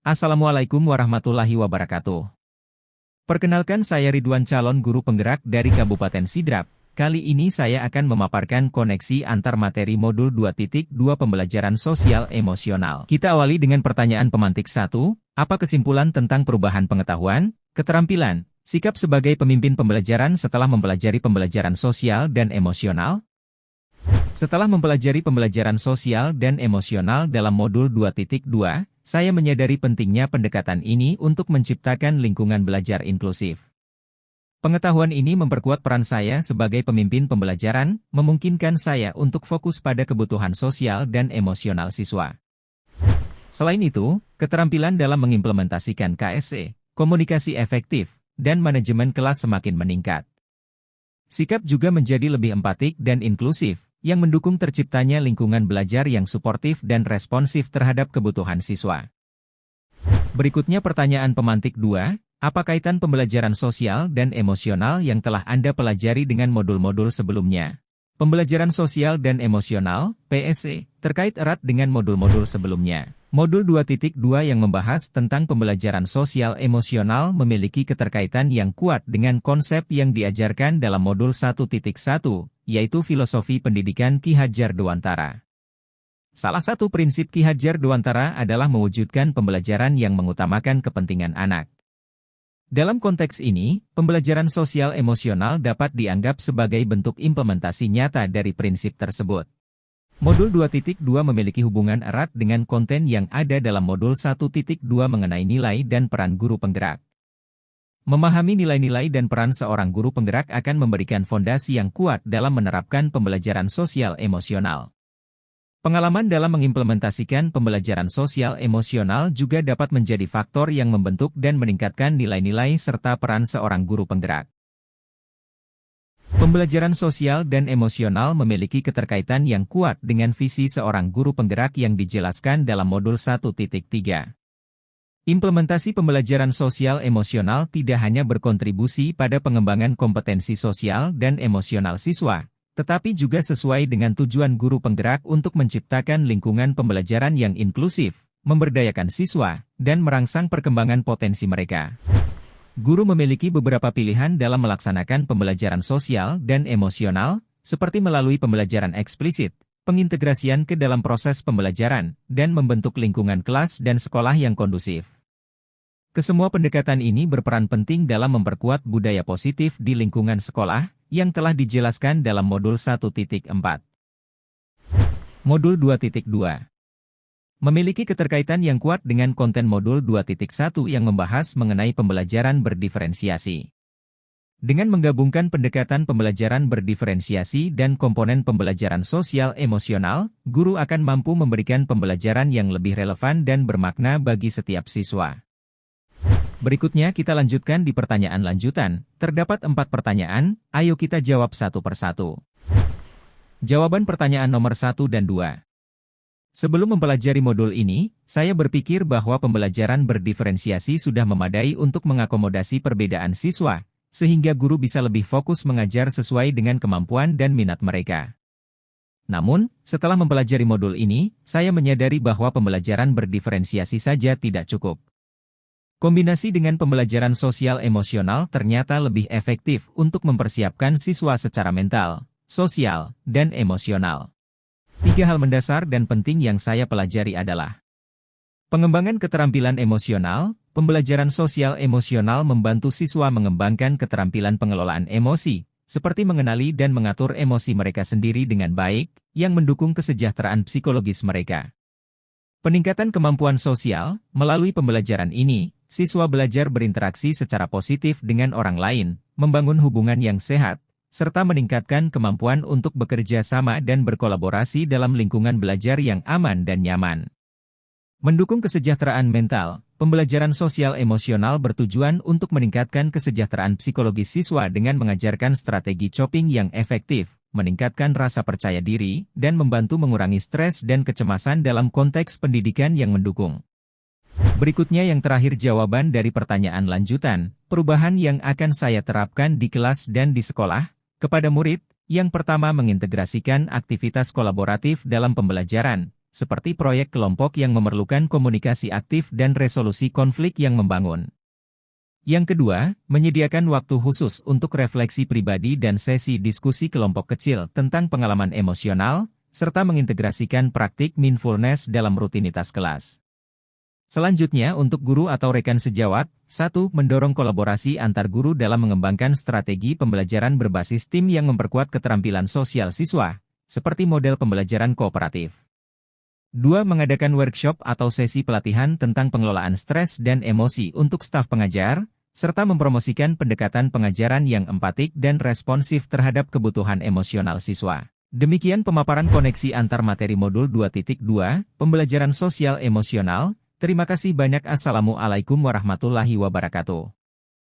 Assalamualaikum warahmatullahi wabarakatuh. Perkenalkan, saya Ridwan, calon guru penggerak dari Kabupaten Sidrap. Kali ini saya akan memaparkan koneksi antar materi modul 2.2 pembelajaran sosial emosional. Kita awali dengan pertanyaan pemantik 1. Apa kesimpulan tentang perubahan pengetahuan, keterampilan, sikap sebagai pemimpin pembelajaran setelah mempelajari pembelajaran sosial dan emosional? Setelah mempelajari pembelajaran sosial dan emosional dalam modul 2.2, saya menyadari pentingnya pendekatan ini untuk menciptakan lingkungan belajar inklusif. Pengetahuan ini memperkuat peran saya sebagai pemimpin pembelajaran, memungkinkan saya untuk fokus pada kebutuhan sosial dan emosional siswa. Selain itu, keterampilan dalam mengimplementasikan KSE, komunikasi efektif, dan manajemen kelas semakin meningkat. Sikap juga menjadi lebih empatik dan inklusif, yang mendukung terciptanya lingkungan belajar yang suportif dan responsif terhadap kebutuhan siswa. Berikutnya pertanyaan pemantik 2, apa kaitan pembelajaran sosial dan emosional yang telah Anda pelajari dengan modul-modul sebelumnya? Pembelajaran sosial dan emosional, PSE, terkait erat dengan modul-modul sebelumnya. Modul 2.2 yang membahas tentang pembelajaran sosial emosional memiliki keterkaitan yang kuat dengan konsep yang diajarkan dalam modul 1.1, yaitu filosofi pendidikan Ki Hajar Dewantara. Salah satu prinsip Ki Hajar Dewantara adalah mewujudkan pembelajaran yang mengutamakan kepentingan anak. Dalam konteks ini, pembelajaran sosial emosional dapat dianggap sebagai bentuk implementasi nyata dari prinsip tersebut. Modul 2.2 memiliki hubungan erat dengan konten yang ada dalam modul 1.2 mengenai nilai dan peran guru penggerak. Memahami nilai-nilai dan peran seorang guru penggerak akan memberikan fondasi yang kuat dalam menerapkan pembelajaran sosial emosional. Pengalaman dalam mengimplementasikan pembelajaran sosial emosional juga dapat menjadi faktor yang membentuk dan meningkatkan nilai-nilai serta peran seorang guru penggerak. Pembelajaran sosial dan emosional memiliki keterkaitan yang kuat dengan visi seorang guru penggerak yang dijelaskan dalam modul 1.3. Implementasi pembelajaran sosial emosional tidak hanya berkontribusi pada pengembangan kompetensi sosial dan emosional siswa, tetapi juga sesuai dengan tujuan guru penggerak untuk menciptakan lingkungan pembelajaran yang inklusif, memberdayakan siswa, dan merangsang perkembangan potensi mereka. Guru memiliki beberapa pilihan dalam melaksanakan pembelajaran sosial dan emosional, seperti melalui pembelajaran eksplisit, pengintegrasian ke dalam proses pembelajaran, dan membentuk lingkungan kelas dan sekolah yang kondusif. Kesemua pendekatan ini berperan penting dalam memperkuat budaya positif di lingkungan sekolah, yang telah dijelaskan dalam modul 1.4. Modul 2.2 memiliki keterkaitan yang kuat dengan konten modul 2.1 yang membahas mengenai pembelajaran berdiferensiasi. Dengan menggabungkan pendekatan pembelajaran berdiferensiasi dan komponen pembelajaran sosial emosional, guru akan mampu memberikan pembelajaran yang lebih relevan dan bermakna bagi setiap siswa. Berikutnya kita lanjutkan di pertanyaan lanjutan. Terdapat 4 pertanyaan, ayo kita jawab satu persatu. Jawaban pertanyaan nomor 1 dan 2. Sebelum mempelajari modul ini, saya berpikir bahwa pembelajaran berdiferensiasi sudah memadai untuk mengakomodasi perbedaan siswa, sehingga guru bisa lebih fokus mengajar sesuai dengan kemampuan dan minat mereka. Namun, setelah mempelajari modul ini, saya menyadari bahwa pembelajaran berdiferensiasi saja tidak cukup. Kombinasi dengan pembelajaran sosial emosional ternyata lebih efektif untuk mempersiapkan siswa secara mental, sosial, dan emosional. 3 hal mendasar dan penting yang saya pelajari adalah pengembangan keterampilan emosional. Pembelajaran sosial emosional membantu siswa mengembangkan keterampilan pengelolaan emosi, seperti mengenali dan mengatur emosi mereka sendiri dengan baik, yang mendukung kesejahteraan psikologis mereka. Peningkatan kemampuan sosial. Melalui pembelajaran ini, siswa belajar berinteraksi secara positif dengan orang lain, membangun hubungan yang sehat, serta meningkatkan kemampuan untuk bekerja sama dan berkolaborasi dalam lingkungan belajar yang aman dan nyaman. Mendukung kesejahteraan mental, pembelajaran sosial emosional bertujuan untuk meningkatkan kesejahteraan psikologis siswa dengan mengajarkan strategi coping yang efektif, meningkatkan rasa percaya diri, dan membantu mengurangi stres dan kecemasan dalam konteks pendidikan yang mendukung. Berikutnya yang terakhir jawaban dari pertanyaan lanjutan, perubahan yang akan saya terapkan di kelas dan di sekolah. Kepada murid, yang pertama mengintegrasikan aktivitas kolaboratif dalam pembelajaran, seperti proyek kelompok yang memerlukan komunikasi aktif dan resolusi konflik yang membangun. Yang kedua, menyediakan waktu khusus untuk refleksi pribadi dan sesi diskusi kelompok kecil tentang pengalaman emosional, serta mengintegrasikan praktik mindfulness dalam rutinitas kelas. Selanjutnya untuk guru atau rekan sejawat, 1. Mendorong kolaborasi antar guru dalam mengembangkan strategi pembelajaran berbasis tim yang memperkuat keterampilan sosial siswa, seperti model pembelajaran kooperatif. 2. Mengadakan workshop atau sesi pelatihan tentang pengelolaan stres dan emosi untuk staf pengajar, serta mempromosikan pendekatan pengajaran yang empatik dan responsif terhadap kebutuhan emosional siswa. Demikian pemaparan koneksi antar materi modul 2.2, pembelajaran sosial emosional. Terima kasih banyak. Assalamualaikum warahmatullahi wabarakatuh.